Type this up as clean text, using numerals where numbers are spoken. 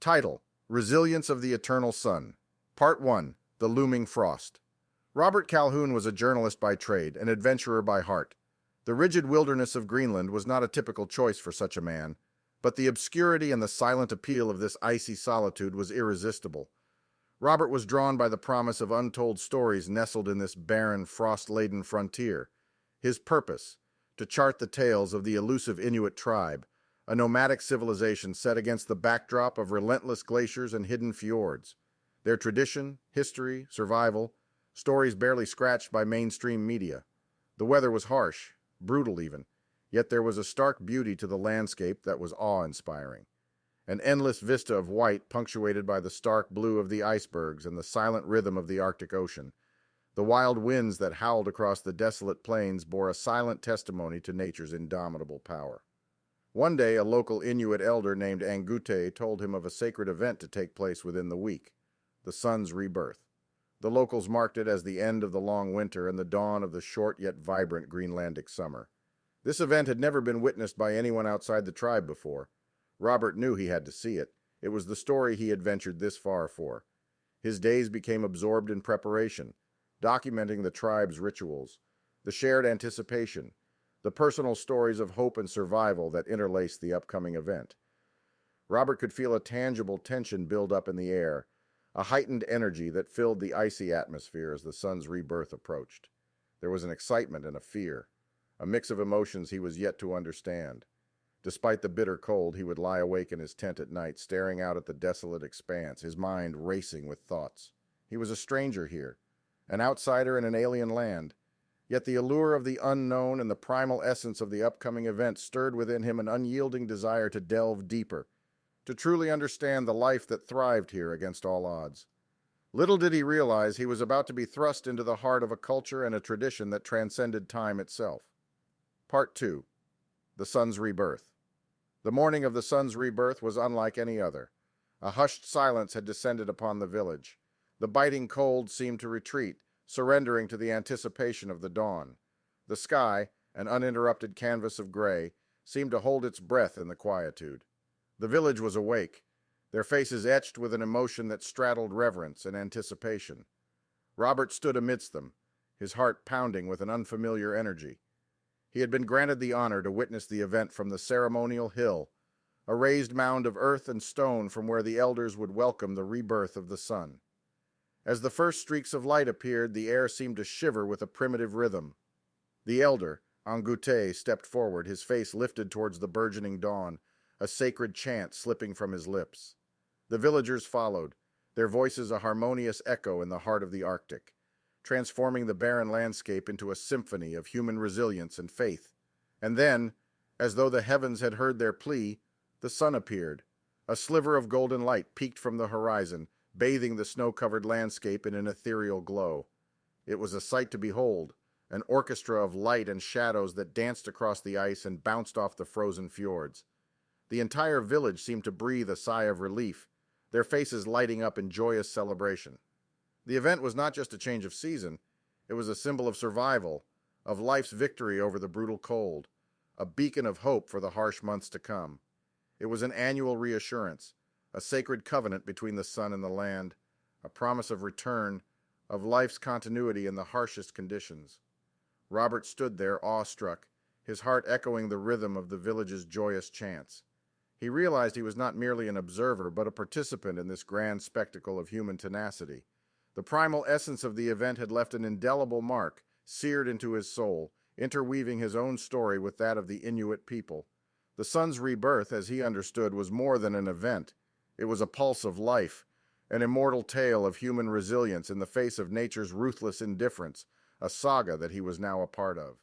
Title: Resilience of the Eternal Sun. Part 1: The Looming Frost. Robert Calhoun was a journalist by trade, an adventurer by heart. The rigid wilderness of Greenland was not a typical choice for such a man, but the obscurity and the silent appeal of this icy solitude was irresistible. Robert was drawn by the promise of untold stories nestled in this barren, frost-laden frontier. His purpose: to chart the tales of the elusive Inuit tribe, a nomadic civilization set against the backdrop of relentless glaciers and hidden fjords. Their tradition, history, survival, stories barely scratched by mainstream media. The weather was harsh, brutal even, yet there was a stark beauty to the landscape that was awe-inspiring. An endless vista of white punctuated by the stark blue of the icebergs and the silent rhythm of the Arctic Ocean. The wild winds that howled across the desolate plains bore a silent testimony to nature's indomitable power. One day, a local Inuit elder named Angute told him of a sacred event to take place within the week: the sun's rebirth. The locals marked it as the end of the long winter and the dawn of the short yet vibrant Greenlandic summer. This event had never been witnessed by anyone outside the tribe before. Robert knew he had to see it. It was the story he had ventured this far for. His days became absorbed in preparation, documenting the tribe's rituals, the shared anticipation, the personal stories of hope and survival that interlaced the upcoming event. Robert could feel a tangible tension build up in the air, a heightened energy that filled the icy atmosphere as the sun's rebirth approached. There was an excitement and a fear, a mix of emotions he was yet to understand. Despite the bitter cold, he would lie awake in his tent at night, staring out at the desolate expanse, his mind racing with thoughts. He was a stranger here, an outsider in an alien land. Yet the allure of the unknown and the primal essence of the upcoming event stirred within him an unyielding desire to delve deeper, to truly understand the life that thrived here against all odds. Little did he realize he was about to be thrust into the heart of a culture and a tradition that transcended time itself. Part 2: The Sun's Rebirth. The morning of the sun's rebirth was unlike any other. A hushed silence had descended upon the village. The biting cold seemed to retreat, surrendering to the anticipation of the dawn. The sky, an uninterrupted canvas of gray, seemed to hold its breath in the quietude. The village was awake, their faces etched with an emotion that straddled reverence and anticipation. Robert stood amidst them, his heart pounding with an unfamiliar energy. He had been granted the honor to witness the event from the ceremonial hill, a raised mound of earth and stone from where the elders would welcome the rebirth of the sun. As the first streaks of light appeared, the air seemed to shiver with a primitive rhythm. The elder, Angute, stepped forward, his face lifted towards the burgeoning dawn, a sacred chant slipping from his lips. The villagers followed, their voices a harmonious echo in the heart of the Arctic, transforming the barren landscape into a symphony of human resilience and faith. And then, as though the heavens had heard their plea, the sun appeared. A sliver of golden light peeked from the horizon, bathing the snow-covered landscape in an ethereal glow. It was a sight to behold, an orchestra of light and shadows that danced across the ice and bounced off the frozen fjords. The entire village seemed to breathe a sigh of relief, their faces lighting up in joyous celebration. The event was not just a change of season, it was a symbol of survival, of life's victory over the brutal cold, a beacon of hope for the harsh months to come. It was an annual reassurance, a sacred covenant between the sun and the land, a promise of return, of life's continuity in the harshest conditions. Robert stood there awestruck, his heart echoing the rhythm of the village's joyous chants. He realized he was not merely an observer, but a participant in this grand spectacle of human tenacity. The primal essence of the event had left an indelible mark, seared into his soul, interweaving his own story with that of the Inuit people. The sun's rebirth, as he understood, was more than an event. It was a pulse of life, an immortal tale of human resilience in the face of nature's ruthless indifference, a saga that he was now a part of.